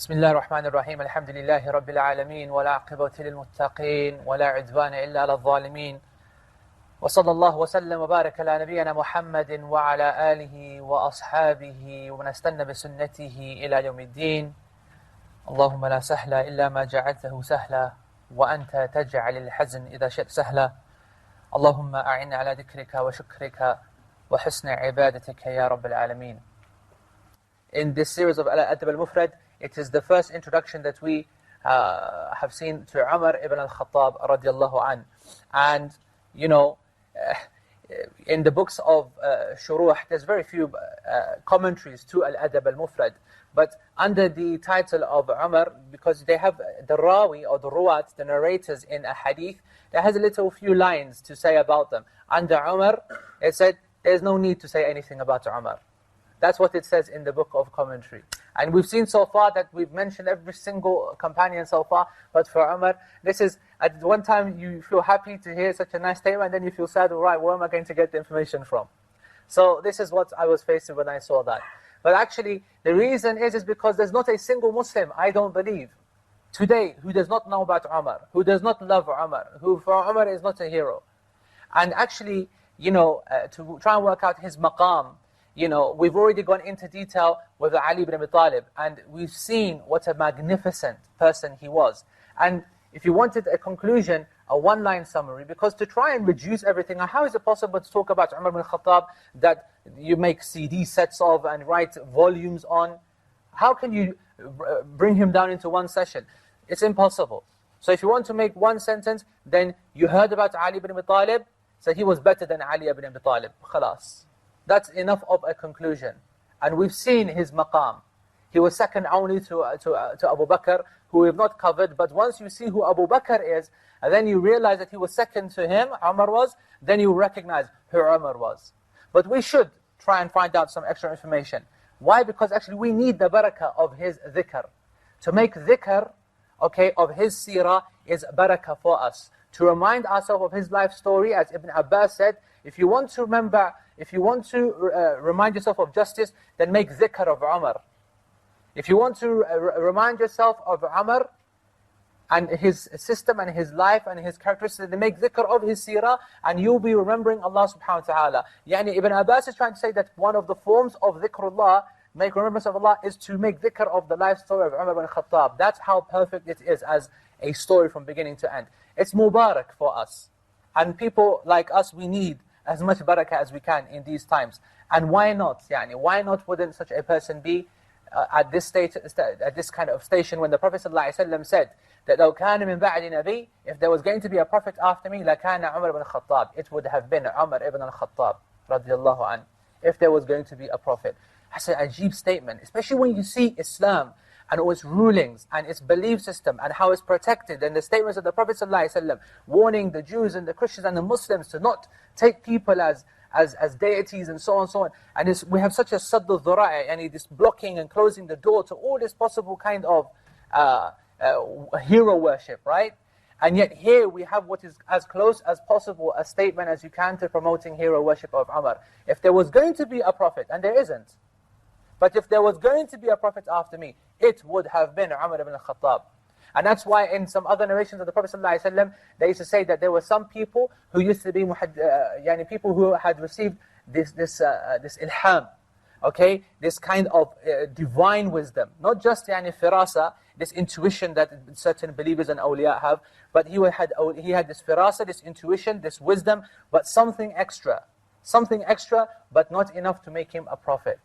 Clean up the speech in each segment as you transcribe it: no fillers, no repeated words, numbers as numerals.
بسم الله الرحمن الرحيم الحمد لله رب العالمين ولا عقبة للمتقين ولا عدوان إلا على الظالمين وصلى الله وسلم وبارك على نبينا محمد وعلى آله وأصحابه ومن استنى بسنته إلى يوم الدين. اللهم لا سهل إلا ما جعلته سهلا وأنت تجعل الحزن إذا شئت سهلا. اللهم أعنا على ذكرك وشكرك وحسن عبادتك يا رب العالمين. In this series of Al-Adab al-Mufrad, it is the first introduction that we have seen to Umar ibn al-Khattab radiallahu an. And, you know, in the books of Shuruh, there's very few commentaries to Al-Adab al-Mufrad. But under the title of Umar, because they have the Rawi or the Ruwat, the narrators in a hadith, there has a little few lines to say about them. Under Umar, it said, there's no need to say anything about Umar. That's what it says in the book of commentary. And we've seen so far that we've mentioned every single companion so far, but for Umar, this is, at one time you feel happy to hear such a nice statement, and then you feel sad, all right, where am I going to get the information from? So this is what I was facing when I saw that. But actually, the reason is because there's not a single Muslim, I don't believe, today, who does not know about Umar, who does not love Umar, who for Umar is not a hero. And actually, you know, to try and work out his maqam, you know, we've already gone into detail with Ali ibn Abi Talib, and we've seen what a magnificent person he was. And if you wanted a conclusion, a one-line summary, because to try and reduce everything, how is it possible to talk about Umar ibn Khattab that you make CD sets of and write volumes on? How can you bring him down into one session? It's impossible. So if you want to make one sentence, then you heard about Ali ibn Abi Talib, so he was better than Ali ibn Abi Talib. Khalas. That's enough of a conclusion. And we've seen his maqam. He was second only to Abu Bakr, who we have not covered. But once you see who Abu Bakr is, and then you realize that he was second to him, Umar was, then you recognize who Umar was. But we should try and find out some extra information. Why? Because actually we need the barakah of his dhikr. To make dhikr, okay, of his seerah is barakah for us. To remind ourselves of his life story, as Ibn Abbas said, if you want to remember, if you want to remind yourself of justice, then make dhikr of Umar. If you want to remind yourself of Umar and his system and his life and his characteristics, then make dhikr of his seerah, and you'll be remembering Allah subhanahu wa ta'ala. Yani Ibn Abbas is trying to say that one of the forms of dhikrullah, make remembrance of Allah, is to make dhikr of the life story of Umar ibn Khattab. That's how perfect it is as a story from beginning to end. It's mubarak for us. And people like us, we need as much barakah as we can in these times. And why not? Yani, why not wouldn't such a person be at this state, at this kind of station, when the Prophet ﷺ said that لو كان من بعد نبي, if there was going to be a prophet after me, لكان عمر ibn al-Khattab, it would have been Umar ibn al-Khattab radiallahu anh, if there was going to be a prophet. That's an ajib statement, especially when you see Islam and all its rulings and its belief system and how it's protected, and the statements of the Prophet ﷺ warning the Jews and the Christians and the Muslims to not take people as deities and so on and so on. And we have such a sadd al-dhara'i, and this blocking and closing the door to all this possible kind of hero worship, right? And yet here we have what is as close as possible a statement as you can to promoting hero worship of Umar. If there was going to be a prophet, and there isn't, but if there was going to be a prophet after me, it would have been Umar ibn al-Khattab. And that's why in some other narrations of the Prophet ﷺ, they used to say that there were some people who used to be people who had received this ilham, okay, this kind of divine wisdom, not just firasa, this intuition that certain believers and awliya have, but he had this firasa, this intuition, this wisdom, but something extra, but not enough to make him a prophet.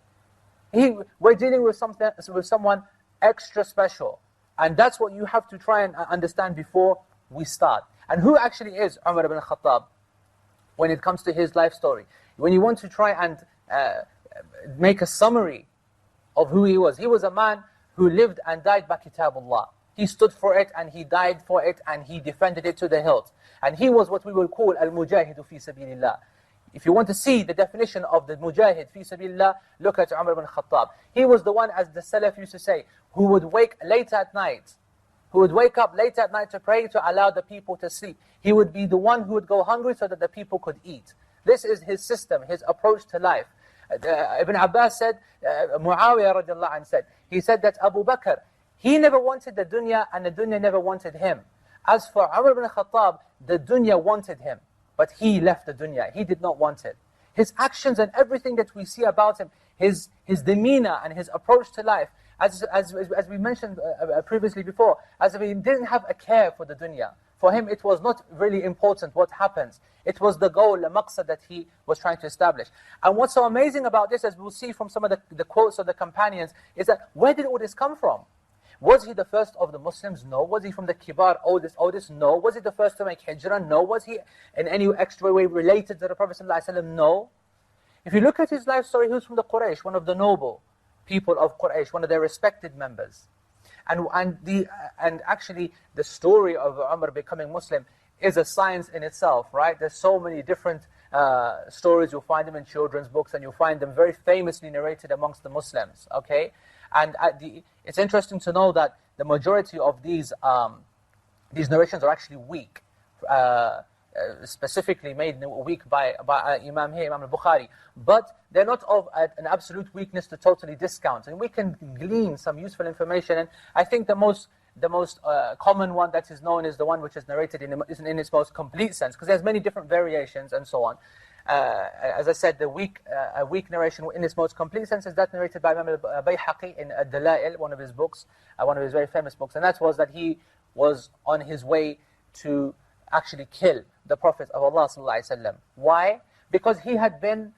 We're dealing with someone extra special. And that's what you have to try and understand before we start. And who actually is Umar ibn Khattab when it comes to his life story? When you want to try and make a summary of who he was a man who lived and died by Kitabullah. He stood for it and he died for it and he defended it to the hilt. And he was what we will call al-mujahidu fi sabilillah. If you want to see the definition of the mujahid fi sabilillah, look at Umar ibn Khattab. He was the one, as the Salaf used to say, who would wake late at night, who would wake up late at night to pray to allow the people to sleep. He would be the one who would go hungry so that the people could eat. This is his system, his approach to life. Ibn Abbas said, Muawiyah radiallahu anh said, he said that Abu Bakr, He never wanted the dunya, and the dunya never wanted him. As for Umar ibn Khattab, the dunya wanted him, but he left the dunya. He did not want it. His actions and everything that we see about him, his demeanor and his approach to life, as we mentioned previously before, as if he didn't have a care for the dunya. For him, it was not really important what happens. It was the goal, the maqsad that he was trying to establish. And what's so amazing about this, as we'll see from some of the quotes of the companions, is that where did all this come from? Was he the first of the Muslims? No. Was he from the kibar, oldest? No. Was he the first to make hijrah? No. Was he in any extra way related to the Prophet ﷺ? No. If you look at his life story, he was from the Quraysh, one of the noble people of Quraysh, one of their respected members. And actually, the story of Umar becoming Muslim is a science in itself, right? There's so many different stories. You'll find them in children's books, and you'll find them very famously narrated amongst the Muslims, okay? And it's interesting to know that the majority of these narrations are actually weak, specifically made weak by Imam al-Bukhari. But they're not of an absolute weakness to totally discount. And we can glean some useful information. And I think the most common one that is known is the one which is narrated in its most complete sense, because there's many different variations and so on. As I said, a weak narration in its most complete sense is that narrated by Imam al-Bayhaqi in Ad-Dalail, one of his books, one of his very famous books, and that was that he was on his way to actually kill the Prophet of Allah ﷺ. Why? Because he had been,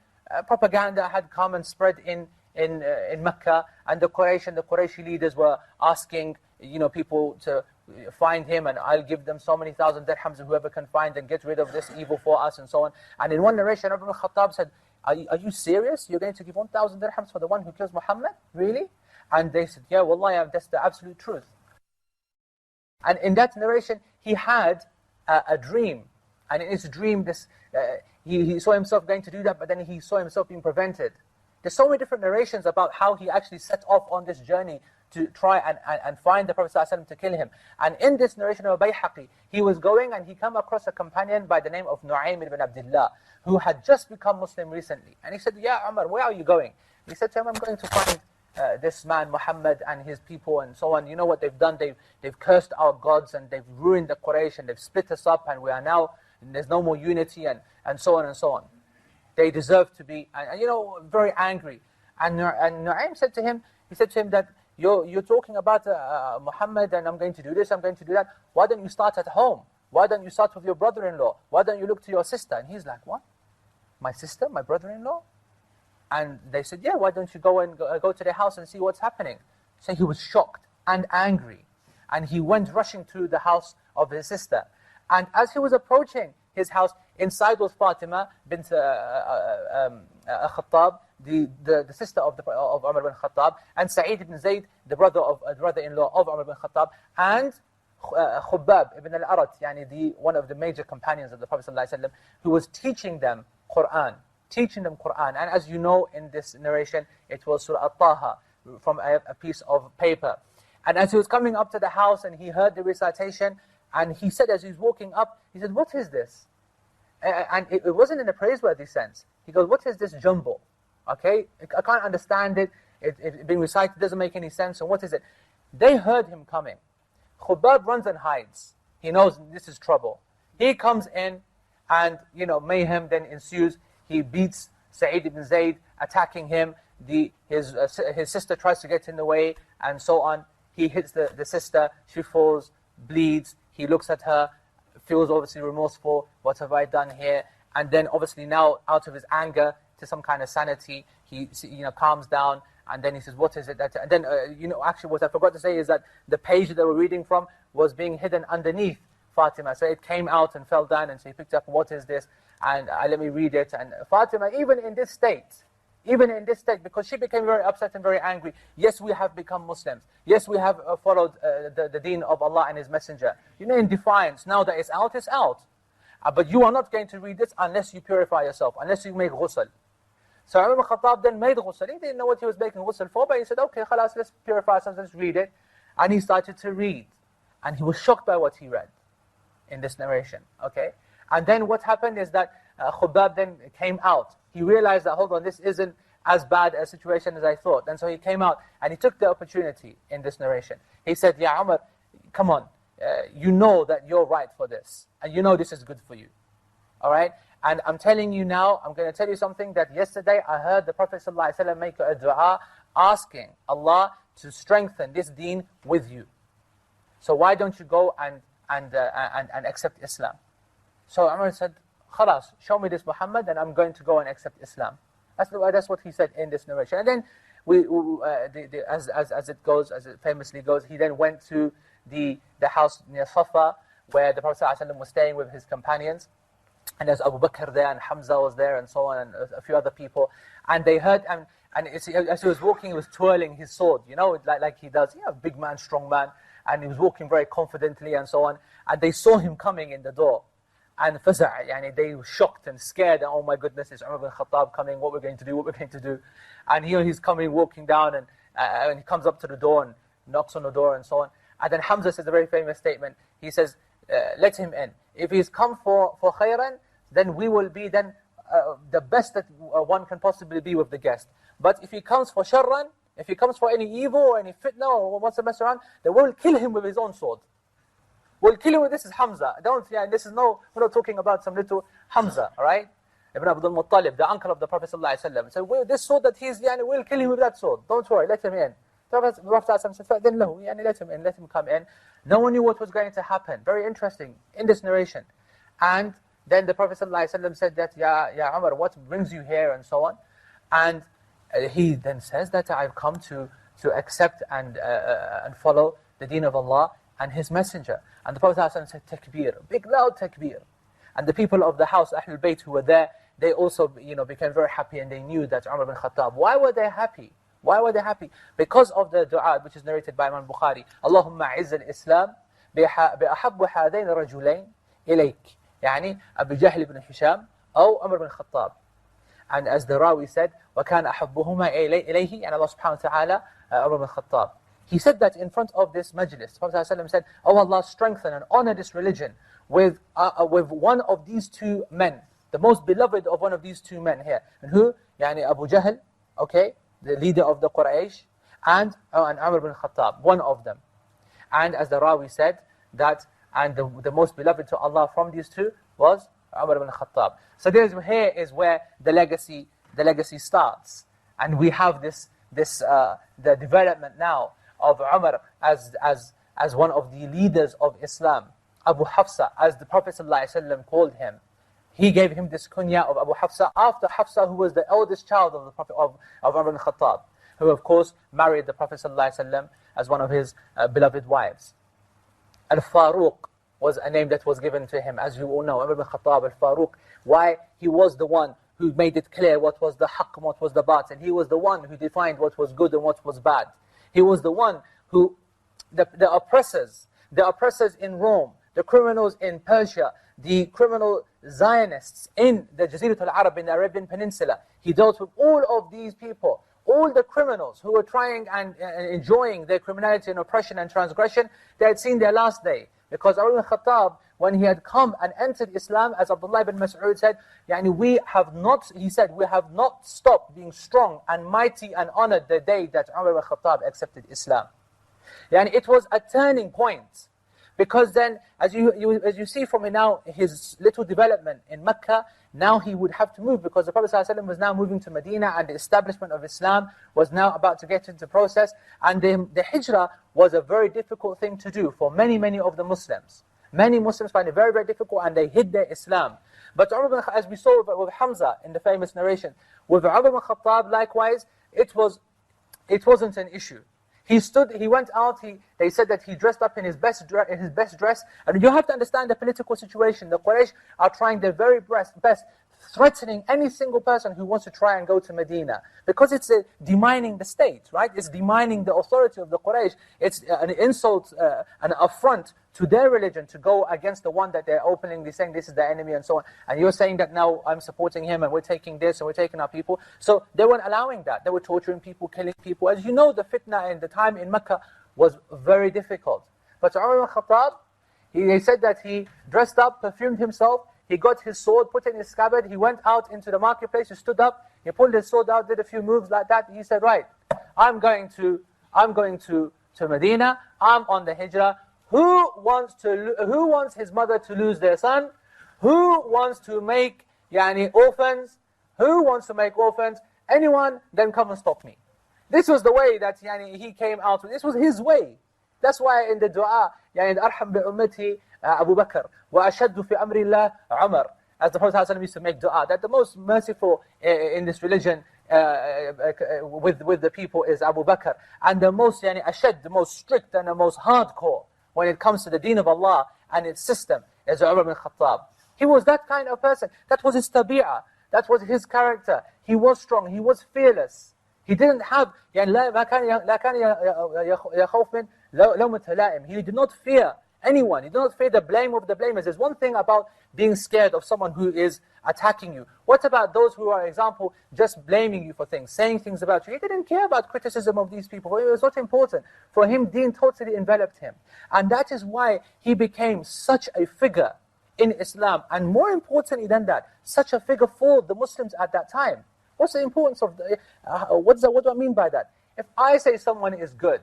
propaganda had come and spread in Mecca, and the Qurayshi leaders were asking, people to find him, and I'll give them so many thousand dirhams, and whoever can find and get rid of this evil for us, and so on. And in one narration, Ibn al-Khattab said, are you serious? You're going to give 1,000 dirhams for the one who kills Muhammad? Really? And they said, yeah, wallahi, that's the absolute truth. And in that narration, he had a dream. And in his dream, he saw himself going to do that, but then he saw himself being prevented. There's so many different narrations about how he actually set off on this journey to try and find the Prophet ﷺ to kill him. And in this narration of Bayhaqi, he was going and he came across a companion by the name of Nu'aym ibn Abdullah, who had just become Muslim recently. And he said, "Ya Umar, where are you going?" He said to him, "I'm going to find this man Muhammad and his people and so on. You know what they've done? They've cursed our gods, and they've ruined the Quraysh, and they've split us up, and we are now, there's no more unity, and so on and so on. They deserve to be," and very angry. And Nu'aym said to him, that you're talking about Muhammad, and I'm going to do this, I'm going to do that. Why don't you start at home? Why don't you start with your brother-in-law? Why don't you look to your sister? And he's like, what? My sister, my brother-in-law? And they said, yeah, why don't you go to their house and see what's happening? So he was shocked and angry. And he went rushing to the house of his sister. And as he was approaching his house, inside was Fatima bint al-Khattab, the sister of Umar ibn Khattab, and Sa'id ibn Zayd, the brother-in-law of Umar ibn Khattab, and Khubbab ibn al-Arat, one of the major companions of the Prophet ﷺ, who was teaching them Qur'an. And as you know in this narration, it was Surah At-Taha, from a piece of paper. And as he was coming up to the house and he heard the recitation, and he said as he was walking up, he said, "What is this?" And it wasn't in a praiseworthy sense. He goes, "What is this jumble? Okay, I can't understand it. It being recited doesn't make any sense. And what is it?" They heard him coming. Khubbab runs and hides. He knows this is trouble. He comes in, and mayhem then ensues. He beats Sa'id ibn Zayd, attacking him. His sister tries to get in the way, and so on. He hits the sister. She falls, bleeds. He looks at her, feels obviously remorseful. What have I done here? And then obviously now, out of his anger to some kind of sanity, he calms down. And then he says, "What is it that?" And then actually, what I forgot to say is that the page that they were reading from was being hidden underneath Fatima. So it came out and fell down, and so he picked up, "What is this?" And let me read it. And Fatima, even in this state, because she became very upset and very angry. Yes, we have become Muslims. Yes, we have followed the deen of Allah and His Messenger. In defiance. Now that it's out, it's out. But you are not going to read this unless you purify yourself, unless you make ghusl. So Umar ibn Khattab then made ghusl. He didn't know what he was making ghusl for, but he said, "Okay, khalas, let's purify ourselves, let's read it." And he started to read. And he was shocked by what he read in this narration. Okay? And then what happened is that Khubbab then came out. He realized that, hold on, this isn't as bad a situation as I thought. And so he came out and he took the opportunity in this narration. He said, Ya Umar, come on, you know that you're right for this. And you know this is good for you. All right? And I'm telling you now, I'm going to tell you something that yesterday I heard the Prophet ﷺ make a dua asking Allah to strengthen this deen with you. So why don't you go and accept Islam? So Umar said, Khalas, show me this Muhammad and I'm going to go and accept Islam. That's what he said in this narration. And then as it goes, as it famously goes, he then went to the house near Safa where the Prophet ﷺ was staying with his companions. And there's Abu Bakr there, and Hamza was there, and so on, and a few other people. And they heard, and as he was walking, he was twirling his sword, like he does. Big man, strong man. And he was walking very confidently, and so on. And they saw him coming in the door. And they were shocked and scared. And oh my goodness, it's Umar ibn Khattab coming. What we're going to do? And here he's coming, walking down, and he comes up to the door and knocks on the door, and so on. And then Hamza says a very famous statement. He says, let him in. If he's come for khairan, then we will be the best that one can possibly be with the guest. But if he comes for sharran, if he comes for any evil or any fitna or wants to mess around, then we'll kill him with his own sword. We'll kill him with this is Hamza. We're not talking about some little Hamza, right? Ibn Abdul Muttalib, the uncle of the Prophet ﷺ. So this sword that he's, we'll kill him with that sword. Don't worry, let him in. The Prophet ﷺ said, let him in, let him come in. No one knew what was going to happen. Very interesting in this narration. And then the Prophet ﷺ said that, Ya Umar, what brings you here, and so on. And he then says that I've come to accept and follow the deen of Allah and His Messenger. And the Prophet ﷺ said, takbir, big loud takbir. And the people of the house, Ahlul Bayt, who were there, they also became very happy, and they knew that Umar ibn Khattab. Why were they happy? Because of the dua which is narrated by Imam Bukhari. Allahumma izz al-Islam bi'ahabbu hadain rajulain ilayk. Yani Abu Jahl ibn Hisham or Umar ibn Khattab. And as the Rawi said, وَكَانَ أَحَبُّهُمَا إِلَيْهِ, and Allah subhanahu wa ta'ala, Umar ibn Khattab. He said that in front of this majlis. The Prophet ﷺ said, oh Allah, strengthen and honor this religion with one of these two men, the most beloved of one of these two men here. And who? Yani Abu Jahl, okay, the leader of the Quraysh, and Umar ibn Khattab, one of them. And as the Rawi said, that and the most beloved to Allah from these two was Umar ibn Khattab. So here is where the legacy starts. And we have the development now of Umar as one of the leaders of Islam. Abu Hafsa, as the Prophet ﷺ called him. He gave him this kunya of Abu Hafsa after Hafsa, who was the eldest child of the Prophet of Umar ibn Khattab, who of course married the Prophet ﷺ as one of his beloved wives. Al-Faruq was a name that was given to him, as you all know. Umar ibn Khattab, Al-Faruq. Why? He was the one who made it clear what was the haqq and what was the batil. He was the one who defined what was good and what was bad. He was the one who, the oppressors in Rome, the criminals in Persia, the criminal Zionists in the Jaziratul Arab, in the Arabian Peninsula, he dealt with all of these people. All the criminals who were trying and enjoying their criminality and oppression and transgression, they had seen their last day. Because Umar ibn Khattab, when he had come and entered Islam, as Abdullah ibn Mas'ud said, we have not stopped being strong and mighty and honored the day that Umar ibn Khattab accepted Islam. It was a turning point. Because then, as you see from now, his little development in Mecca, now he would have to move, because the Prophet ﷺ was now moving to Medina, and the establishment of Islam was now about to get into process. And the hijrah was a very difficult thing to do for many of the Muslims. Many Muslims find it very, very difficult, and they hid their Islam. But as we saw with Hamza in the famous narration, with Umar ibn Khattab, likewise, it wasn't an issue. He went out, they said that he dressed up in his best dress. And you have to understand the political situation. The Quraysh are trying their very best, threatening any single person who wants to try and go to Medina. Because it's demining the state, right? It's demining the authority of the Quraysh. It's an insult, an affront to their religion to go against the one that they're openly saying this is the enemy and so on. And you're saying that now I'm supporting him and we're taking this and we're taking our people. So they weren't allowing that. They were torturing people, killing people. As you know, the fitna in the time in Mecca was very difficult. But Umar ibn Khattab, he said that he dressed up, perfumed himself, he got his sword, put it in his scabbard, he went out into the marketplace, he stood up, he pulled his sword out, did a few moves like that. He said, right, I'm going to Medina, I'm on the hijrah. Who wants his mother to lose their son? Who wants to make orphans? Who wants to make orphans? Anyone, then come and stop me. This was the way that he came out with. This was his way. That's why in the dua, أرحم بأمتي Abu Bakr, وأشد في أمر الله عمر. As the Prophet ﷺ used to make dua, that the most merciful in this religion with the people is Abu Bakr. And the most ashad, the most strict and the most hardcore when it comes to the deen of Allah and its system is Umar ibn Khattab. He was that kind of person. That was his tabi'ah. That was his character. He was strong. He was fearless. He didn't have لا كان يخوف من لومة لائم. He did not fear anyone. He did not fear the blame of the blamers. There's one thing about being scared of someone who is attacking you. What about those who are, example, just blaming you for things, saying things about you? He didn't care about criticism of these people. It was not important. For him, deen totally enveloped him. And that is why he became such a figure in Islam. And more importantly than that, such a figure for the Muslims at that time. What's the importance of what do I mean by that? If I say someone is good,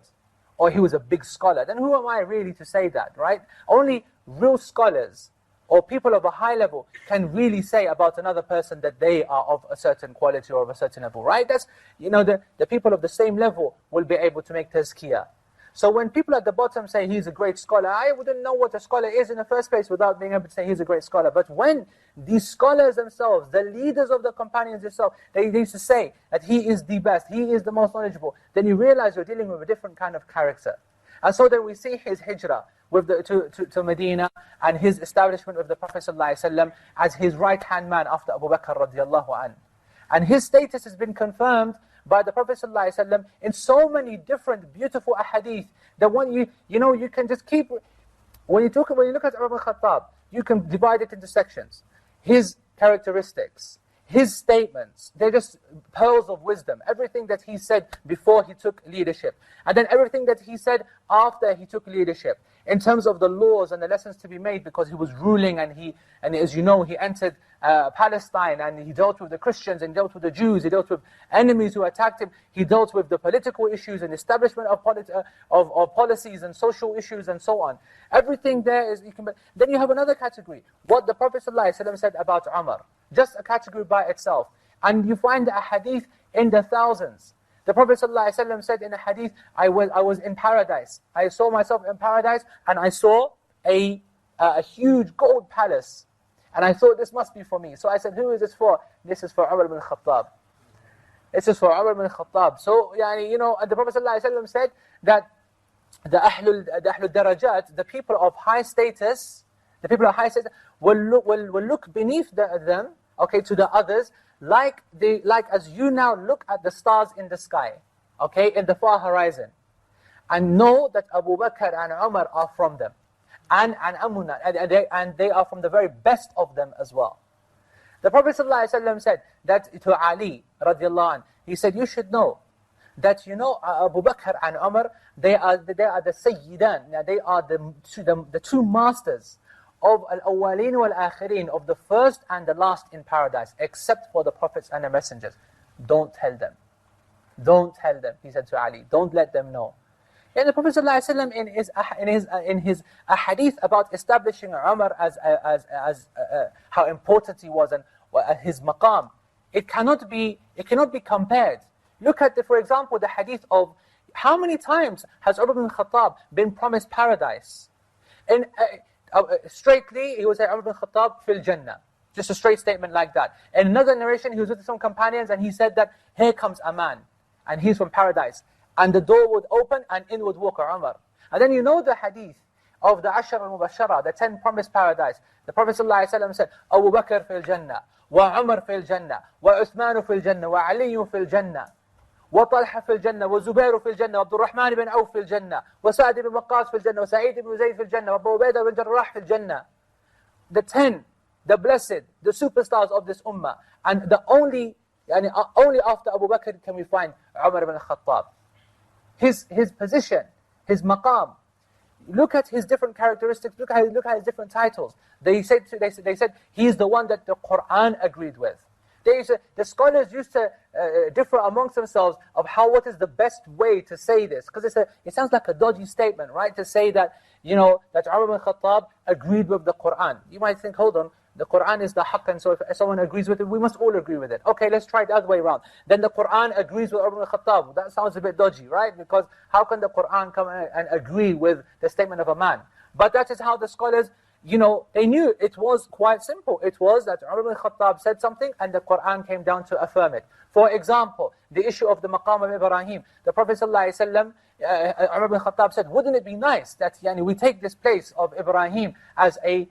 or he was a big scholar, then who am I really to say that, right? Only real scholars or people of a high level can really say about another person that they are of a certain quality or of a certain level, right? That's, the people of the same level will be able to make tazkiyah. So when people at the bottom say he's a great scholar, I wouldn't know what a scholar is in the first place without being able to say he's a great scholar. But when these scholars themselves, the leaders of the companions themselves, they used to say that he is the best, he is the most knowledgeable, then you realize you're dealing with a different kind of character. And so then we see his hijrah to Medina and his establishment with the Prophet ﷺ as his right-hand man after Abu Bakr radiallahu anhu. And his status has been confirmed by the Prophet ﷺ in so many different beautiful ahadith that when you can just keep, when you look at Umar ibn Khattab, you can divide it into sections. His characteristics, his statements, they're just pearls of wisdom. Everything that he said before he took leadership, and then everything that he said after he took leadership, in terms of the laws and the lessons to be made, because he was ruling and as you know, he entered Palestine and he dealt with the Christians and dealt with the Jews, he dealt with enemies who attacked him, he dealt with the political issues and establishment of policies and social issues and so on. Everything there is, then you have another category, what the Prophet ﷺ said about Umar, just a category by itself. And you find a hadith in the thousands. The Prophet ﷺ said in a hadith, I was in paradise. I saw myself in paradise and I saw a huge gold palace. And I thought this must be for me. So I said, who is this for? This is for Umar ibn Khattab. This is for Umar ibn Khattab. So, and the Prophet ﷺ said that the ahlul darajat, the people of high status, will look beneath them, to the others, like as you now look at the stars in the sky, in the far horizon, and know that Abu Bakr and Umar are from them, and they are from the very best of them as well. The Prophet ﷺ said that to Ali radiallahu anh, he said, you should know that Abu Bakr and Umar, they are the sayyidan, they are the two masters of al-awwaleen wal-akhirin, of the first and the last in paradise, except for the prophets and the messengers. Don't tell them. Don't tell them, he said to Ali. Don't let them know. And the Prophet ﷺ in his hadith about establishing Umar as how important he was and his maqam, it cannot be compared. Look at for example, the hadith of how many times has Umar ibn Khattab been promised paradise? And straightly, he would say, Umar ibn Khattab fil Jannah. Just a straight statement like that. In another narration, he was with some companions and he said that, here comes a man, and he's from paradise. And the door would open and in would walk Umar. And then the hadith of the Ashar al-Mubashara, the 10 promised paradise. The Prophet ﷺ said, Abu Bakr fil Jannah, wa Umar fil Jannah, wa Uthman fil Jannah, wa Ali fil Jannah, وطلحة في الجنة وزبير في الجنة وعبد الرحمن بن عوف في الجنة وسعد بن وقاص في الجنة وسعيد بن زيد في الجنة وأبو عبيدة بن جراح في الجنة. The 10, the blessed, the superstars of this ummah, and only after Abu Bakr can we find Umar ibn Khattab. His position, his maqam. look at his different characteristics, look at his different titles. They said he's the one that the Quran agreed with. The scholars used to differ amongst themselves of what is the best way to say this. Because it sounds like a dodgy statement, right? To say that, that Umar ibn Khattab agreed with the Quran. You might think, hold on, the Quran is the haqq, and so if someone agrees with it, we must all agree with it. Okay, let's try it the other way around. Then the Quran agrees with Umar ibn Khattab. That sounds a bit dodgy, right? Because how can the Quran come and agree with the statement of a man? But that is how the scholars, they knew it was quite simple. It was that Umar ibn Khattab said something and the Quran came down to affirm it. For example, the issue of the maqam of Ibrahim. The Prophet ﷺ, Umar ibn Khattab said, wouldn't it be nice that we take this place of Ibrahim as a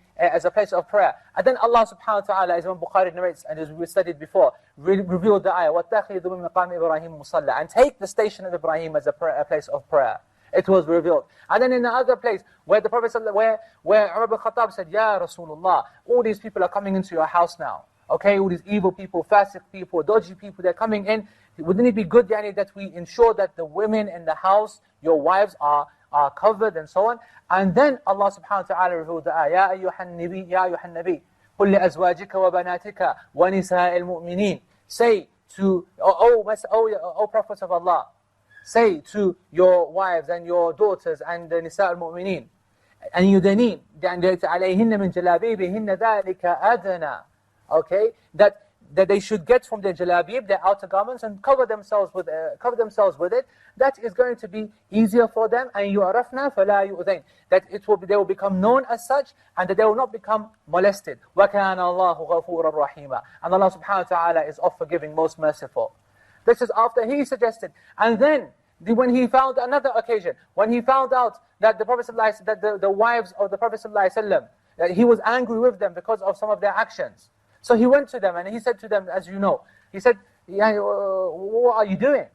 place of prayer? And then Allah subhanahu wa ta'ala, as Imam Bukhari narrates, and as we studied before, revealed the ayah, وَاتَّخِذُوا مِن مَقَامِ إِبْرَاهِيمَ مُصَلَّى, and take the station of Ibrahim as a place of prayer. It was revealed. And then in the other place, where the Prophet where Umar ibn Khattab said, Ya Rasulullah, all these people are coming into your house now. Okay, all these evil people, fasiq people, dodgy people, they're coming in. Wouldn't it be good, that we ensure that the women in the house, your wives, are covered and so on? And then Allah subhanahu wa ta'ala revealed the ayah, Ya ayyuhan nabi, قُلْ لِأَزْوَاجِكَ وَبَنَاتِكَ وَنِسَاءِ الْمُؤْمِنِينَ. Say to, O Prophets of Allah, say to your wives and your daughters and the nisa al-mu'mineen, and yudanin, عَلَيْهِنَّ مِنْ جَلَابِيبِهِنَّ ذَلِكَ أَدْنَى. Okay, that they should get from their jalabib, their outer garments, and cover themselves with it. That is going to be easier for them. And يُعْرَفْنَا فَلَا يُؤْذَيْنَ. That they will become known as such, and that they will not become molested. وَكَانَ اللَّهُ غَفُورًا رَحِيمًا. And Allah subhanahu wa ta'ala is oft forgiving, most merciful. This is after he suggested. And then, when he found another occasion, when he found out that the Prophet ﷺ, that the wives of the Prophet ﷺ, that he was angry with them because of some of their actions. So he went to them and he said to them, as you know, he said, what are you doing?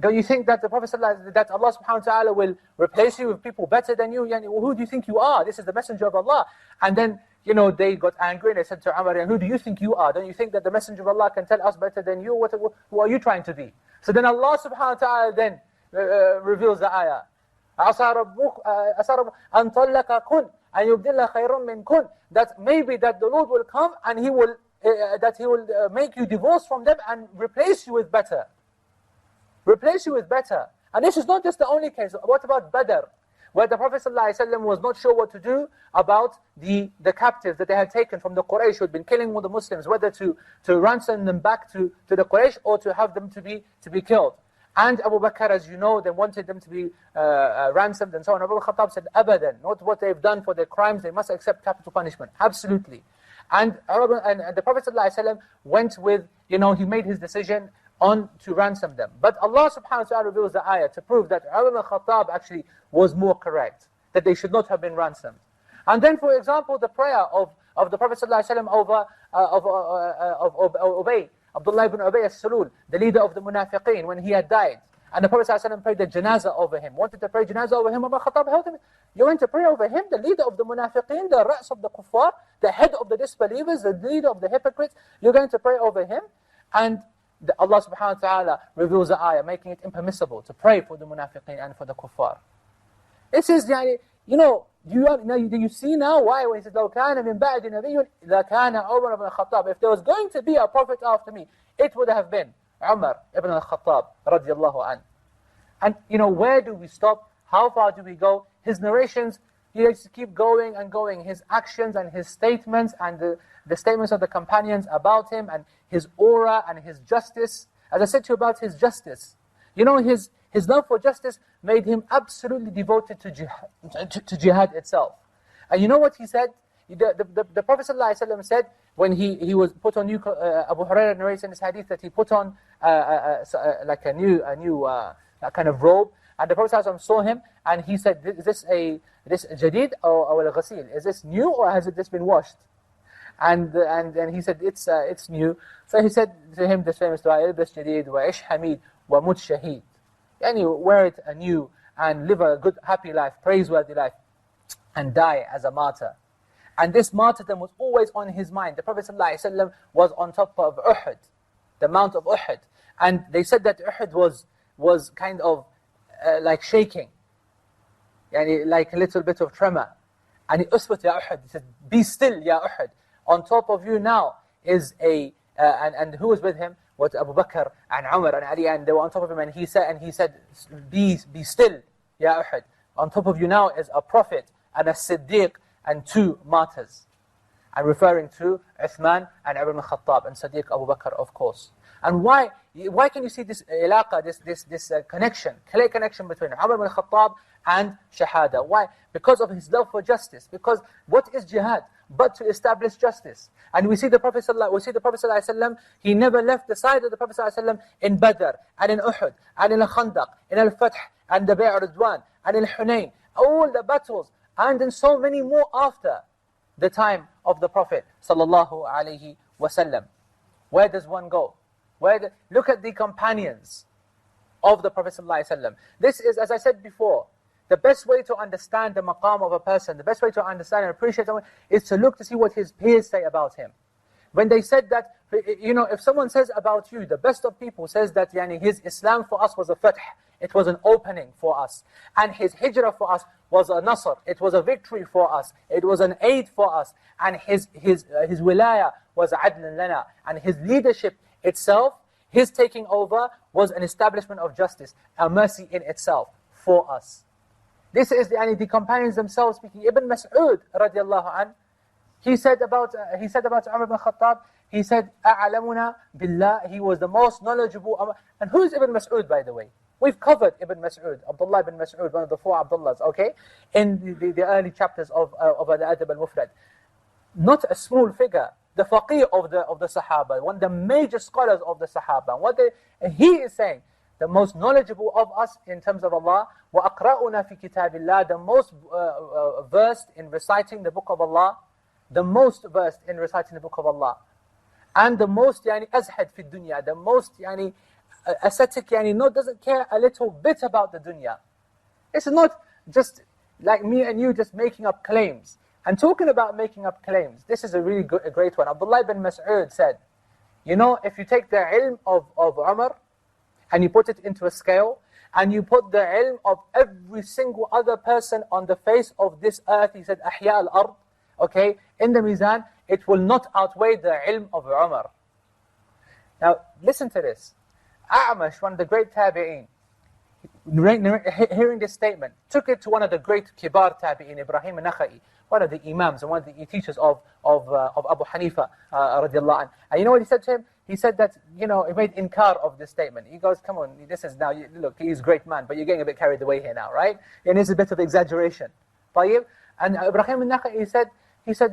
Don't you think that the Prophet ﷺ, that Allah subhanahu wa ta'ala will replace you with people better than you? Who do you think you are? This is the messenger of Allah. And then, they got angry and they said to Umar, who do you think you are? Don't you think that the messenger of Allah can tell us better than you? Who are you trying to be? So then Allah subhanahu wa ta'ala then reveals the ayah. عَسَى رَبُّكَ أَن طَلَّقَكُنْ أَن يُبْدِلَّ خَيْرٌ مِنْكُنْ. That maybe that the Lord will come and He will make you divorce from them and replace you with better. Replace you with better. And this is not just the only case. What about Badr? Where the Prophet ﷺ was not sure what to do about the captives that they had taken from the Quraysh who had been killing all the Muslims, whether to ransom them back to the Quraysh or to have them to be killed. And Abu Bakr, as you know, they wanted them to be ransomed and so on. Abu Khattab said, Abadan, not what they've done for their crimes, they must accept capital punishment. Absolutely. And the Prophet ﷺ went with, he made his decision on to ransom them. But Allah subhanahu wa ta'ala reveals the ayah to prove that Umar ibn Khattab actually was more correct, that they should not have been ransomed. And then, for example, the prayer of the Prophet ﷺ over Ubay, Abdullah ibn Ubay as-Salul, the leader of the Munafiqeen, when he had died. And the Prophet ﷺ prayed the janazah over him, wanted to pray janazah over him. Umar Khattab held him. You want to pray over him, the leader of the Munafiqeen, the ra's of the kuffar, the head of the disbelievers, the leader of the hypocrites. You're going to pray over him. And Allah subhanahu wa ta'ala reveals the ayah, making it impermissible to pray for the Munafiqeen and for the kuffar. This is, do you see now why when he says, لَوْ كَانَ مِنْ بَعْدِ نَبِيٌّ لَكَانَ عُمَرَ ibn al-Khattab. If there was going to be a prophet after me, it would have been Umar ibn al-Khattab radiyallahu anhu. And where do we stop? How far do we go? His narrations, he likes to keep going and going. His actions and his statements and the statements of the companions about him and his aura and his justice. As I said to you about his justice, his love for justice made him absolutely devoted to jihad itself. And you know what he said? The Prophet ﷺ said, when he was put on new, Abu Hurairah narrates in his hadith that he put on like a new kind of robe, and the Prophet ﷺ saw him, and he said, is this jadid or al-ghasil? Is this new or has it just been washed? And he said, it's new. So he said to him this famous dua, ilbas jadid wa ish hamid wa mut shaheed. Wear it anew and live a good, happy life, praiseworthy life, and die as a martyr. And this martyrdom was always on his mind. The Prophet ﷺ was on top of Uhud, the mount of Uhud. And they said that Uhud was kind of like shaking. like a little bit of tremor. And أثبت يا أحد, he said, be still يا أحد. On top of you now is and who was with him? Was Abu Bakr and Umar and Ali, and they were on top of him, and he said, be still يا أحد. On top of you now is a prophet and a Siddiq and 2 martyrs. And referring to Uthman and Umar ibn Khattab and Siddiq Abu Bakr, of course. And why can you see this ilaqa, this connection, clear connection between Umar ibn Khattab and Shahada? Why? Because of his love for justice. Because what is jihad but to establish justice? And we see the Prophet ﷺ, he never left the side of the Prophet ﷺ in Badr, and in Uhud, and in al-Khandaq, in al-Fath, and the Bay' Ridwan, and in Hunayn, all the battles, and in so many more after the time of the Prophet ﷺ. Where does one go? Look at the companions of the Prophet ﷺ. This is, as I said before, the best way to understand the maqam of a person, the best way to understand and appreciate someone, is to look to see what his peers say about him. When they said that, if someone says about you, the best of people says that his Islam for us was a fath, it was an opening for us. And his hijrah for us was a nasr, it was a victory for us, it was an aid for us. And his wilaya was adlan lana. And his leadership itself, his taking over, was an establishment of justice, a mercy in itself for us. This is the companions themselves speaking. Ibn Mas'ud radiallahu anh, he said about Umar ibn Khattab, he said, أَعْلَمُنَا بِاللَّهِ, he was the most knowledgeable. And who is Ibn Mas'ud, by the way? We've covered Ibn Mas'ud, Abdullah ibn Mas'ud, one of the 4 Abdullahs, okay? In the early chapters of Al-Adab al-Mufrad. Not a small figure, the faqih of the Sahaba, one of the major scholars of the Sahaba. He is saying, the most knowledgeable of us in terms of Allah, وَأَقْرَأُنَا فِي كِتَابِ اللَّهِ, the most versed in reciting the book of Allah, the most versed in reciting the book of Allah, and the most azhad fi dunya, the most ascetic, doesn't care a little bit about the dunya. It's not just like me and you just making up claims. And talking about making up claims, this is a great one. Abdullah ibn Mas'ud said, if you take the ilm of Umar, and you put it into a scale, and you put the ilm of every single other person on the face of this earth, he said, أحياء الأرض, okay, in the mizan, it will not outweigh the ilm of Umar. Now, listen to this. A'mash, one of the great tabi'een, hearing this statement, took it to one of the great kibar tabi'een, Ibrahim al-Nakhai, one of the imams and one of the teachers of Abu Hanifa radiallahu anh. And you know what he said to him? He said that, he made inkar of this statement. He goes, come on, this is now, look, he's a great man, but you're getting a bit carried away here now, right? And it's a bit of exaggeration. طيب? And Ibrahim al-Nakhai, he said,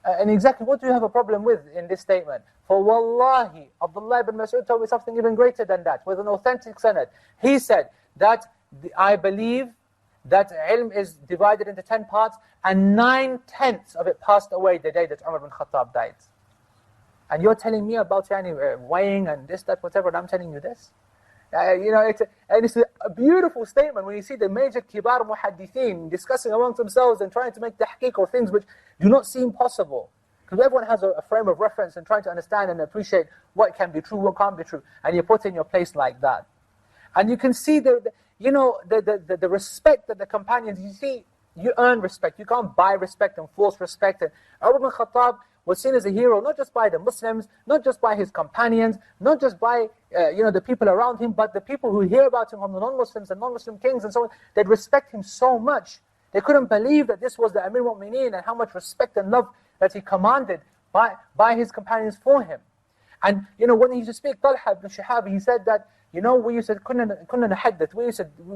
and exactly what do you have a problem with in this statement? For wallahi, Abdullah ibn Mas'ud told me something even greater than that, with an authentic sanad. He said that, I believe that ilm is divided into 10 parts, and 9/10 of it passed away the day that Umar ibn Khattab died. And you're telling me about weighing and this, that, whatever, and I'm telling you this? It's a beautiful statement when you see the major kibar muhaddithin discussing amongst themselves and trying to make tahqiq of things which do not seem possible. Because everyone has a frame of reference and trying to understand and appreciate what can be true, what can't be true. And you're put in your place like that. And you can see the respect that the companions, you see, you earn respect. You can't buy respect and force respect. And Umar ibn Khattab was seen as a hero, not just by the Muslims, not just by his companions, not just by the people around him, but the people who hear about him from the non-Muslims and non-Muslim kings and so on. They'd respect him so much. They couldn't believe that this was the Amir Mu'mineen and how much respect and love that he commanded by his companions for him. And when he used to speak, Talha ibn Shihab, he said that, we used to كنا نحدث, we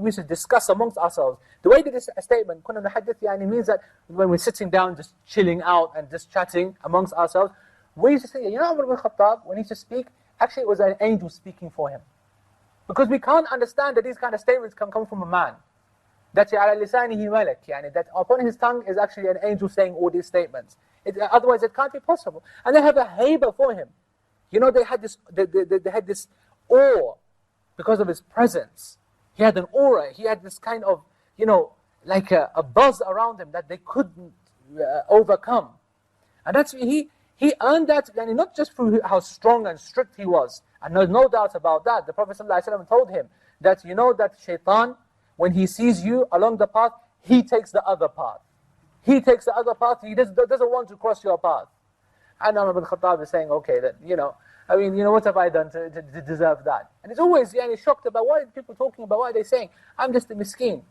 used to discuss amongst ourselves. The way that this statement كنا نحدث means that when we're sitting down, just chilling out and just chatting amongst ourselves, we used to say, Umar ibn Khattab, when he used to speak, actually it was an angel speaking for him. Because we can't understand that these kind of statements can come from a man. That على لسانه ملك, that upon his tongue is actually an angel saying all these statements. Otherwise it can't be possible. And they have a haiba for him. They had this awe because of his presence. He had an aura. He had this kind of, like a buzz around him that they couldn't overcome. And that's he earned that, not just through how strong and strict he was. And there's no doubt about that. The Prophet ﷺ told him that, that shaitan, when he sees you along the path, he takes the other path. He takes the other path, he doesn't want to cross your path. And Umar ibn Khattab is saying, okay, then, what have I done to deserve that? And he's always shocked about what are people talking about, what are they saying? I'm just a miskeen.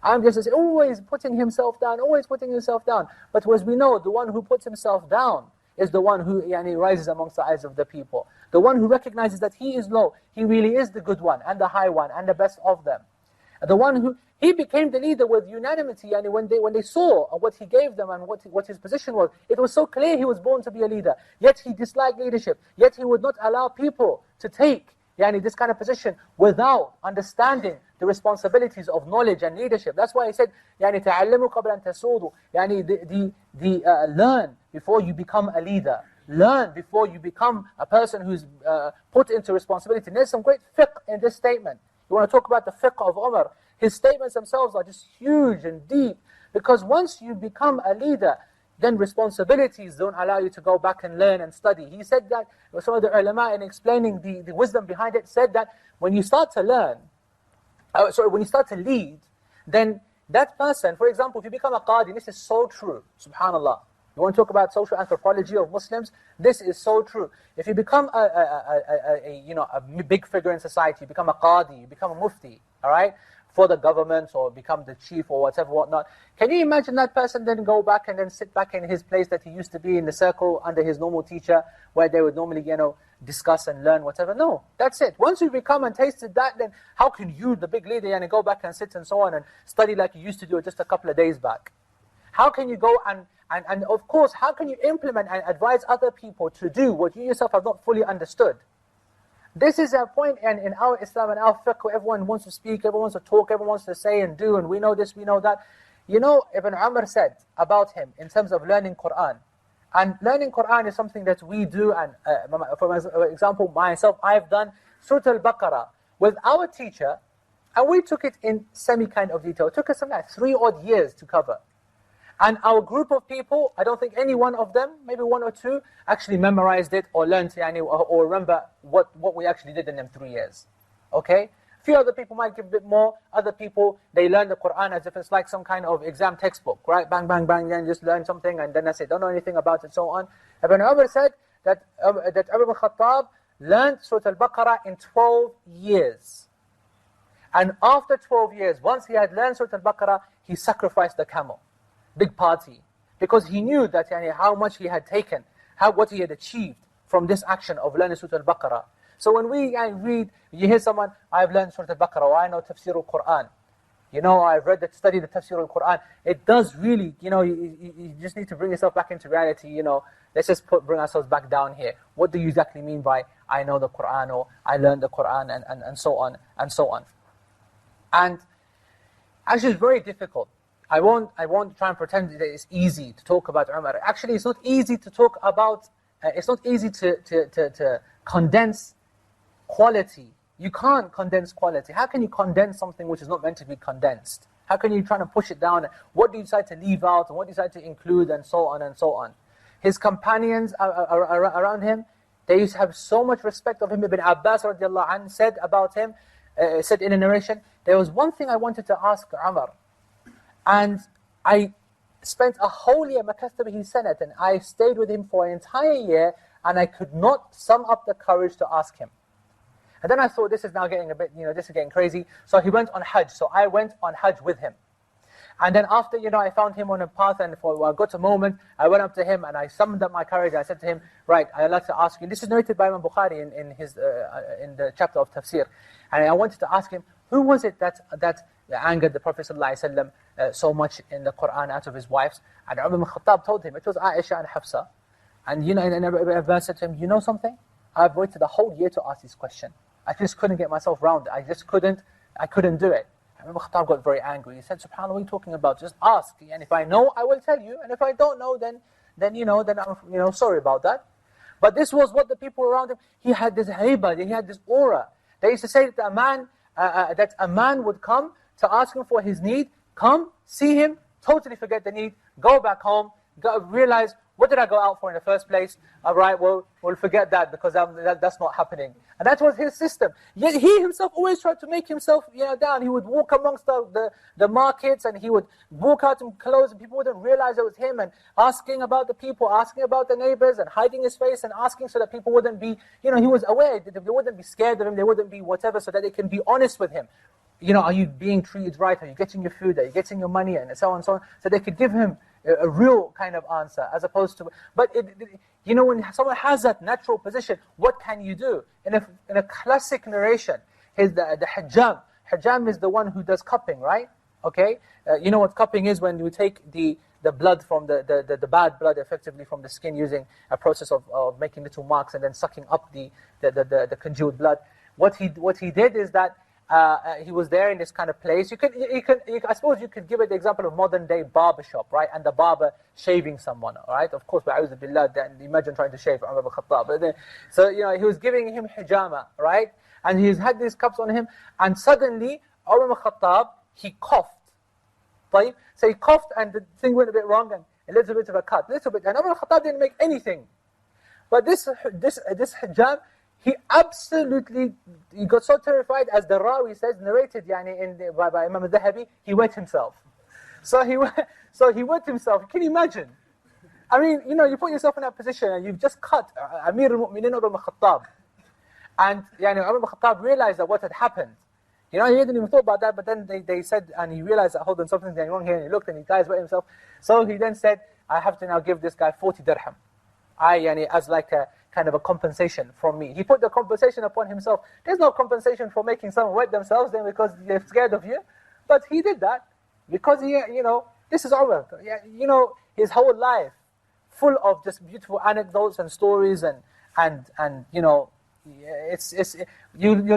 I'm just always putting himself down, always putting himself down. But as we know, the one who puts himself down is the one who rises amongst the eyes of the people. The one who recognizes that he is low, he really is the good one, and the high one, and the best of them. The one who, he became the leader with unanimity, and when they saw what he gave them and what his position was, it was so clear he was born to be a leader. Yet he disliked leadership. Yet he would not allow people to take this kind of position without understanding the responsibilities of knowledge and leadership. That's why he said, تَعَلَّمُوا قَبْلَ أَن تَسُودُوا. Learn before you become a leader. Learn before you become a person who's put into responsibility. And there's some great fiqh in this statement. You want to talk about the fiqh of Umar. His statements themselves are just huge and deep. Because once you become a leader, then responsibilities don't allow you to go back and learn and study. He said that, some of the ulama in explaining the wisdom behind it, said that when you start to learn, when you start to lead, then that person, for example, if you become a qadi, this is so true, subhanallah. You want to talk about social anthropology of Muslims? This is so true. If you become a big figure in society, you become a qadi, you become a mufti, all right, for the government, or become the chief or whatnot. Can you imagine that person then go back and then sit back in his place that he used to be in the circle under his normal teacher, where they would normally, discuss and learn whatever? No, that's it. Once you become and tasted that, then how can you, the big leader, go back and sit and so on and study like you used to do just a couple of days back? How can you go and of course, how can you implement and advise other people to do what you yourself have not fully understood? This is a point in our Islam and our fiqh where everyone wants to speak, everyone wants to talk, everyone wants to say and do, and we know this, we know that. Ibn Umar said about him in terms of learning Qur'an. And learning Qur'an is something that we do, and for example, myself, I've done Surah Al-Baqarah with our teacher, and we took it in semi-kind of detail. It took us something like 3 odd years to cover. And our group of people, I don't think any one of them, maybe 1 or 2, actually memorized it or learned or remember what we actually did in them 3 years. Okay? A few other people might give a bit more. Other people, they learn the Qur'an as if it's like some kind of exam textbook, right? Bang, bang, bang, and just learn something, and then that's it. Don't know anything about it, so on. Ibn Umar said that Umar ibn Khattab learned Surah Al-Baqarah in 12 years. And after 12 years, once he had learned Surah Al-Baqarah, he sacrificed the camel. Big party, because he knew that how much he had taken, what he had achieved from this action of learning Surah Al-Baqarah. So when we read, you hear someone, I've learned Surah Al-Baqarah, or I know Tafsir al-Quran. I've studied the Tafsir al-Quran. It does really, you just need to bring yourself back into reality. Let's just bring ourselves back down here. What do you exactly mean by I know the Quran, or I learned the Quran, and so on, and so on. And actually it's very difficult. I won't try and pretend that it's easy to talk about Umar. Actually, it's not easy to talk about, it's not easy to condense quality. You can't condense quality. How can you condense something which is not meant to be condensed? How can you try to push it down? What do you decide to leave out, and what do you decide to include, and so on and so on? His companions around him, they used to have so much respect of him. Ibn Abbas radiallahu anh said about him, said in a narration, there was one thing I wanted to ask Umar, and I spent a whole year, مَكَثْتَ بِهِ سَنَةً, and I stayed with him for an entire year, and I could not sum up the courage to ask him. And then I thought, this is now getting a bit, this is getting crazy. So he went on Hajj, so I went on Hajj with him. And then after, I found him on a path, and I got a moment, I went up to him, and I summoned up my courage, I said to him, right, I'd like to ask you, this is narrated by Imam Bukhari in the chapter of Tafsir, and I wanted to ask him, who was it that angered the Prophet ﷺ so much in the Qur'an out of his wives? And Umar ibn Khattab told him, it was Aisha and Hafsa. And and Ibn Abbas said to him, you know something? I've waited a whole year to ask this question. I just couldn't get myself around it. I couldn't do it. And Ibn Khattab got very angry. He said, SubhanAllah, what are you talking about? Just ask. And if I know, I will tell you. And if I don't know, then I'm sorry about that. But this was what the people around him, he had this haiba, he had this aura. They used to say that a man would come to ask him for his need, come, see him, totally forget the need, go back home, realize What did I go out for in the first place? All right, well, we'll forget that because that's not happening. And that was his system. Yet he himself always tried to make himself down. He would walk amongst the markets, and he would walk out in clothes, and people wouldn't realize it was him, and asking about the people, asking about the neighbors, and hiding his face, and asking so that people wouldn't be, he was aware, that they wouldn't be scared of him, they wouldn't be whatever, so that they can be honest with him. Are you being treated right? Are you getting your food? Are you getting your money? And so on and so on. So they could give him a real kind of answer, as opposed to... But, when someone has that natural position, what can you do? In a classic narration, the hijam. Hijam is the one who does cupping, right? Okay? You know what cupping is? When you take the blood from the bad blood, effectively, from the skin, using a process of making little marks and then sucking up the congealed blood. What he did is that he was there in this kind of place. I suppose you could give it the example of modern day barbershop, right? And the barber shaving someone, right? Of course, wa'udhu billah, imagine trying to shave Umar ibn Khattab. So, he was giving him hijama, right? And he's had these cups on him, and suddenly, Umar ibn Khattab, he coughed. Right? So he coughed, and the thing went a bit wrong, and a little bit of a cut, and Umar ibn Khattab didn't make anything. But this hijab, he got so terrified, as the Rawi says, narrated by Imam al-Dhahabi, he wet himself. So he wet himself. Can you imagine? I mean, you put yourself in that position, and you've just cut Amir al-Mu'minin Umar ibn Khattab. And Umar ibn Khattab realized that what had happened. He didn't even thought about that, but then they said, and he realized that, hold on, something's going wrong here, and he looked, and he guys wet himself. So he then said, I have to now give this guy 40 dirham. As like a kind of a compensation from me. He put the compensation upon himself. There's no compensation for making someone wet themselves then because they're scared of you. But he did that because this is Umar. His whole life full of just beautiful anecdotes and stories and you'll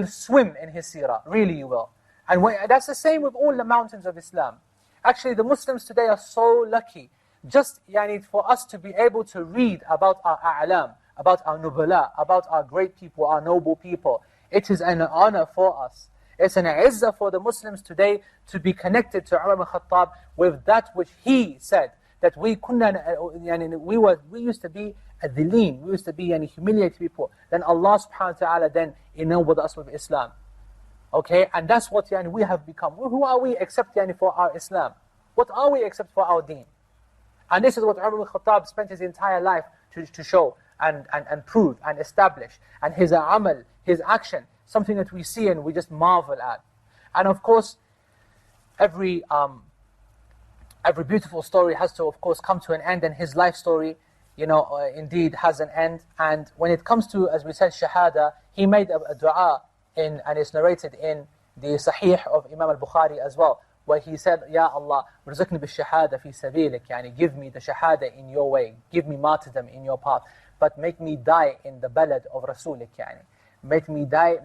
swim in his seerah. Really you will. And that's the same with all the mountains of Islam. Actually, the Muslims today are so lucky. Just for us to be able to read about our a'lam, about our nubala, about our great people, our noble people. It is an honor for us. It's an izzah for the Muslims today to be connected to Umar ibn Khattab with that which he said, that we used to be adhileen, we used to be humiliated people. Then Allah subhanahu wa ta'ala then enabled us with Islam. Okay, and that's what we have become. Who are we except for our Islam? What are we except for our deen? And this is what Umar ibn Khattab spent his entire life to show and prove and establish. And his amal, his action, something that we see and we just marvel at. And of course, every beautiful story has to, of course, come to an end. And his life story, indeed has an end. And when it comes to, as we said, shahada, he made a dua and it's narrated in the Sahih of Imam al-Bukhari as well, where he said, Ya Allah, rizqni bil-shahada fi sabilik, give me the shahada in your way, give me martyrdom in your path, but make me die in the balad of Rasulik, make me die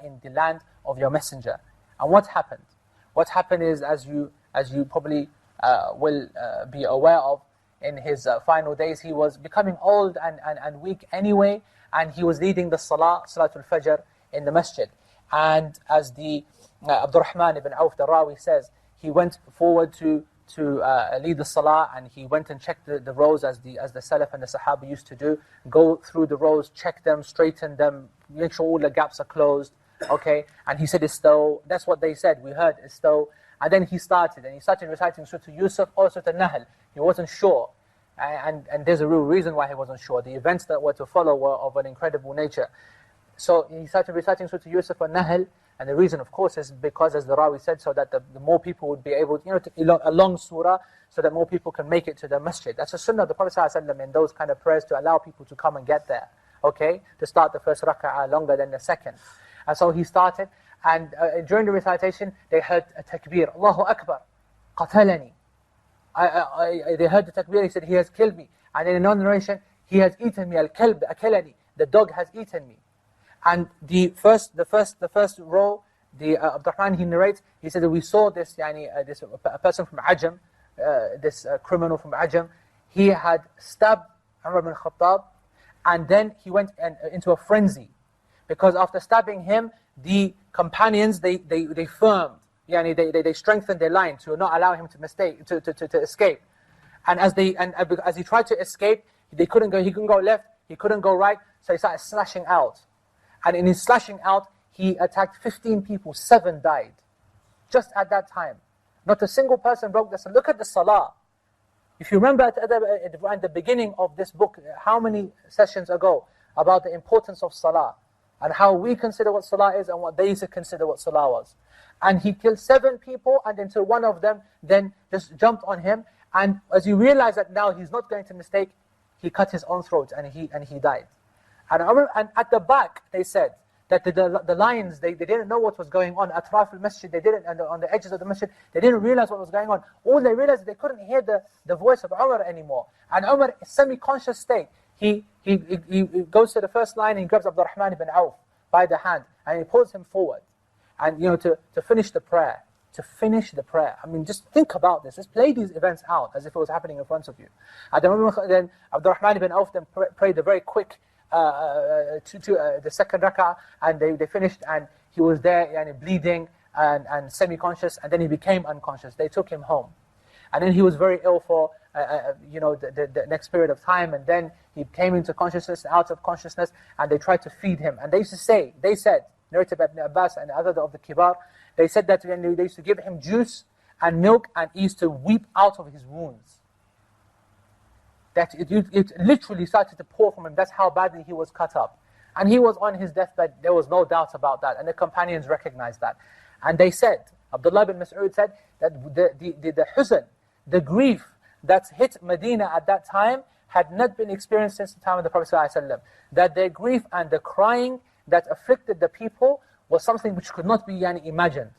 in the land of your messenger. And what happened? What happened is, as you probably will be aware of, in his final days, he was becoming old and weak anyway, and he was leading the Salatul Fajr in the masjid. And as the Abdurrahman ibn Auf, the Rawi, says, he went forward to lead the salah, and he went and checked the rows as the Salaf and the Sahaba used to do. Go through the rows, check them, straighten them, make sure all the gaps are closed. Okay, and he said istaw. That's what they said. We heard istaw. And then he started reciting Surah Yusuf or Surah Nahl. He wasn't sure. And there's a real reason why he wasn't sure. The events that were to follow were of an incredible nature. So he started reciting Surah Yusuf and Nahl, and the reason, of course, is because, as the Rawi said, so that the more people would be able, a long surah, so that more people can make it to the masjid. That's a sunnah of the Prophet ﷺ in those kind of prayers, to allow people to come and get there, okay? To start the first rak'ah longer than the second. And so he started, and during the recitation, they heard a takbir, Allahu Akbar, qatalani. They heard the takbir, he said, he has killed me. And in another narration, he has eaten me, al-kalb akalani, the dog has eaten me. And the first row, the Abdurrahman, he narrates, he said that we saw this, a person from Ajam, this criminal from Ajam, he had stabbed Umar ibn Khattab, and then he went into a frenzy. Because after stabbing him, the companions, they firmed, they strengthened their line to not allow him to escape. And as he tried to escape, he couldn't go left, he couldn't go right, so he started slashing out. And in his slashing out, he attacked 15 people, 7 died. Just at that time. Not a single person broke the salah. Look at the salah. If you remember at the beginning of this book, how many sessions ago, about the importance of salah, and how we consider what salah is and what they used to consider what salah was. And he killed 7 people, and until one of them then just jumped on him, and as you realize that now he's not going to mistake, he cut his own throat and he died. And at the back they said that the lions, they didn't know what was going on. Atraf al-masjid, they didn't, and on the edges of the masjid, they didn't realize what was going on. All they realized is they couldn't hear the voice of Umar anymore. And Umar, in semi-conscious state, he goes to the first line and he grabs Abdurrahman ibn Auf by the hand and he pulls him forward. And to finish the prayer. To finish the prayer. I mean, just think about this. Just play these events out as if it was happening in front of you. And then Abdurrahman ibn Auf then prayed a very quick the second rak'ah, and they finished, and he was there bleeding and semi-conscious, and then he became unconscious. They took him home. And then he was very ill for the next period of time, and then he came into consciousness, out of consciousness, and they tried to feed him. And they said, narrated by Ibn Abbas and other of the Kibar, they said that they used to give him juice and milk, and he used to weep out of his wounds. That it literally started to pour from him. That's how badly he was cut up. And he was on his deathbed, there was no doubt about that, and the companions recognized that. And they said, Abdullah bin Mas'ud said, that the huzn, the grief that's hit Medina at that time, had not been experienced since the time of the Prophet ﷺ. That their grief and the crying that afflicted the people was something which could not be imagined.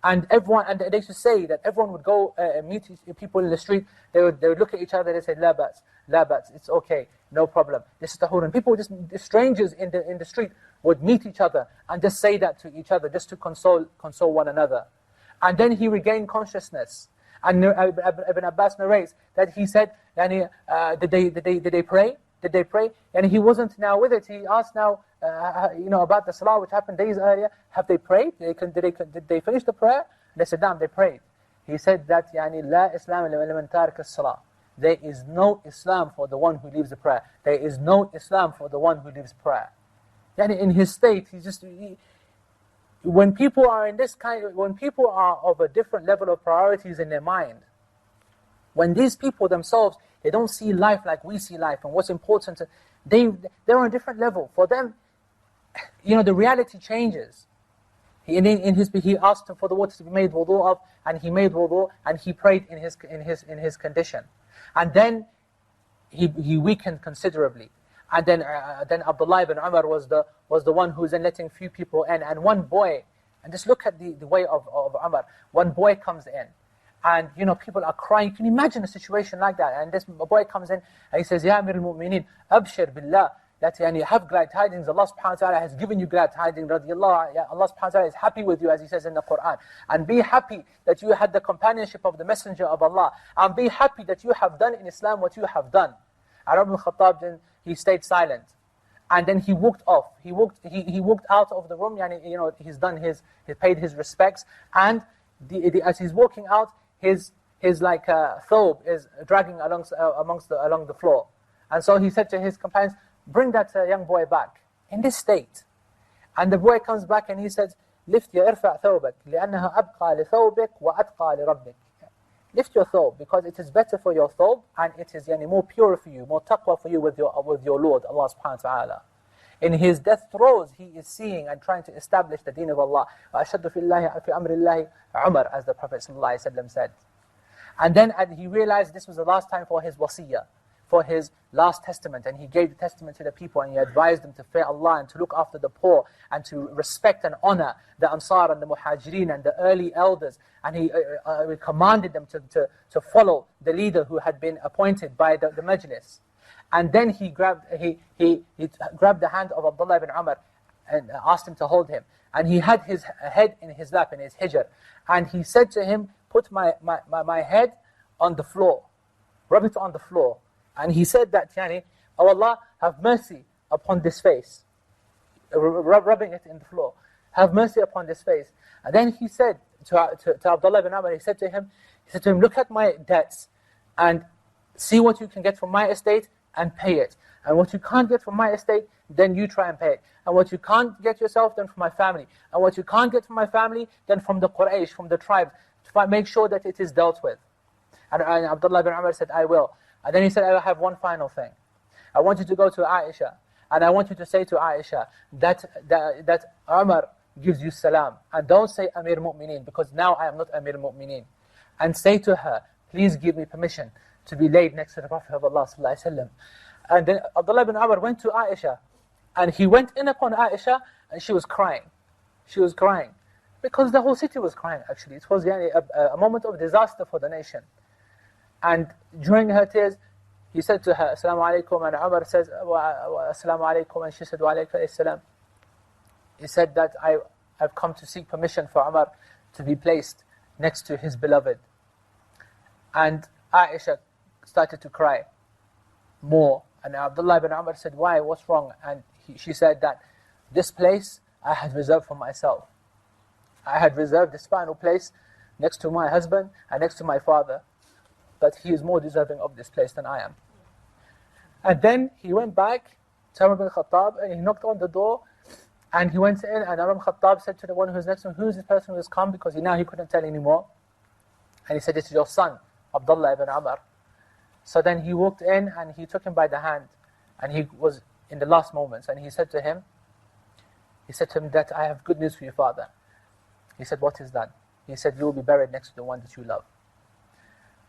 And they used to say that everyone would go meet people in the street, they would look at each other, they say, La bats, it's okay, no problem. This is tahur. And people, strangers in the street, would meet each other and just say that to each other, just to console one another. And then he regained consciousness. And Ibn Abbas narrates that he said, did they pray? Did they pray? And he wasn't now with it. He asked now, about the salah which happened days earlier. Have they prayed? Did they finish the prayer? And they said, "Naam, they prayed." He said that, "La Islam liman taraka as-salah." There is no Islam for the one who leaves the prayer. There is no Islam for the one who leaves prayer. In his state, when people are when people are of a different level of priorities in their mind, when these people themselves, they don't see life like we see life, and what's important, they're on a different level. For them, the reality changes. He asked for the water to be made wudu of, and he made wudu, and he prayed in his condition. And then he weakened considerably. And then Abdullah ibn Umar was the one who was then letting few people in, and one boy, and just look at the way of Umar. One boy comes in, and people are crying. Can you imagine a situation like that? And this boy comes in and he says, "Ya Amir al-Mu'mineen, abshir billah." That have glad tidings. Allah subhanahu wa ta'ala has given you glad tidings. Allah subhanahu wa ta'ala is happy with you, as He says in the Quran. And be happy that you had the companionship of the Messenger of Allah. And be happy that you have done in Islam what you have done. And al-Khattab, then he stayed silent. And then he walked off. He walked out of the room. He paid his respects. And as he's walking out, his thobe is dragging along the floor. And so he said to his companions, "Bring that young boy back in this state." And the boy comes back and he says, "Lift your irfa' thawbak, لأنها أبقى لثوبك وأتقى لربك." Lift your thobe, because it is better for your thobe, and it is more pure for you, more taqwa for you with your Lord, Allah subhanahu wa ta'ala. In his death throes, he is seeing and trying to establish the deen of Allah. وَأَشَدُّ فِي أَمْرِ اللَّهِ Umar, as the Prophet ﷺ said. And then he realized this was the last time for his wasiyah, for his last testament, and he gave the testament to the people, and he advised them to fear Allah and to look after the poor and to respect and honor the Ansar and the Muhajirin and the early elders, and he commanded them to follow the leader who had been appointed by the majlis. And then he grabbed the hand of Abdullah ibn Umar and asked him to hold him, and he had his head in his lap, in his hijr, and he said to him, "Put my head on the floor, rub it on the floor." And he said that, "Oh Allah, have mercy upon this face," rubbing it in the floor. "Have mercy upon this face." And then he said to Abdullah ibn Umar, he said to him, "Look at my debts, and see what you can get from my estate and pay it. And what you can't get from my estate, then you try and pay it. And what you can't get yourself, then from my family. And what you can't get from my family, then from the Quraysh, from the tribe, to make sure that it is dealt with. And Abdullah ibn Umar said, I will. And then he said, I have one final thing. I want you to go to Aisha, and I want you to say to Aisha that Umar gives you salam. And don't say Amir Mu'mineen, because now I am not Amir Mu'mineen. And say to her, please give me permission to be laid next to the Prophet of Allah sallallahu alaihi wasallam. And then Abdullah ibn Umar went to Aisha, and he went in upon Aisha, and she was crying. She was crying. Because the whole city was crying, actually. It was a moment of disaster for the nation. And during her tears, he said to her, Assalamu alaikum, and Umar says, Assalamu alaikum, and she said, Wa alaikum assalam. He said that I've come to seek permission for Umar to be placed next to his beloved. And Aisha started to cry more. And Abdullah ibn Umar said, why, what's wrong? And she said that this place I had reserved for myself. I had reserved this final place next to my husband and next to my father. But he is more deserving of this place than I am. And then he went back to Umar ibn Khattab, and he knocked on the door, and he went in, and Umar ibn Khattab said to the one who was next to him, who is this person who has come? Because he couldn't tell anymore. And he said, this is your son, Abdullah ibn Umar. So then he walked in, and he took him by the hand, and he was in the last moments, and he said to him that I have good news for you, father. He said, what is that? He said, you will be buried next to the one that you love.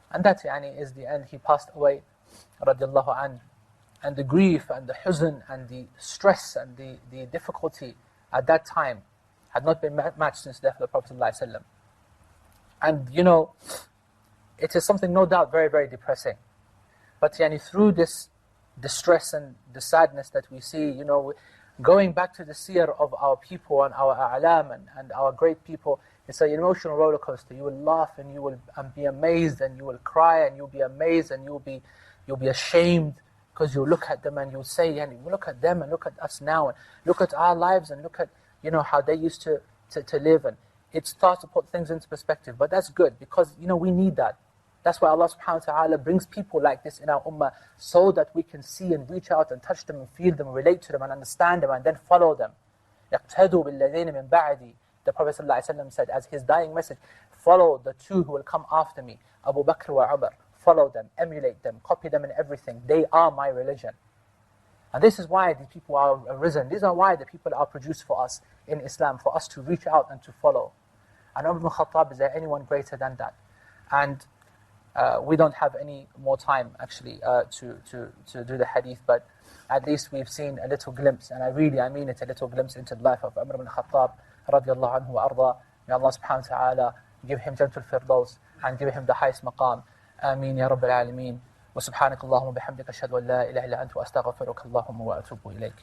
And that is the end. He passed away, radiallahu anhu. And the grief and the huzn and the stress and the difficulty at that time had not been matched since the death of the Prophet ﷺ. And it is something no doubt very, very depressing. But through this distress and the sadness that we see, going back to the seer of our people and our a'lam and our great people, it's an emotional roller coaster. You will laugh and you will be amazed, and you will cry and you'll be amazed, and you'll be ashamed, because you look at them and you'll say, look at them and look at us now, and look at our lives and look at how they used to live. And it starts to put things into perspective. But that's good, because we need that. That's why Allah subhanahu wa ta'ala brings people like this in our ummah, so that we can see and reach out and touch them and feel them, relate to them and understand them, and then follow them. يَقْتَدُوا بِالَّذِينَ مِنْ بَعْدِي. The Prophet ﷺ said as his dying message, follow the two who will come after me, Abu Bakr wa Umar. Follow them, emulate them, copy them in everything. They are my religion. And this is why the people are arisen. These are why the people are produced for us in Islam, for us to reach out and to follow. And Umar ibn Khattab, is there anyone greater than that? And we don't have any more time, actually, to do the hadith, but at least we've seen a little glimpse, and I mean it, a little glimpse into the life of Umar ibn Khattab, radiallahu anhu wa arda. May Allah subhanahu wa ta'ala give him Jannatul Firdaus and give him the highest maqam. آمين يا رب العالمين. وسبحانك اللهم وبحمدك أشهد أن لا إله إلا أنت وأستغفرك اللهم وأتوب إليك.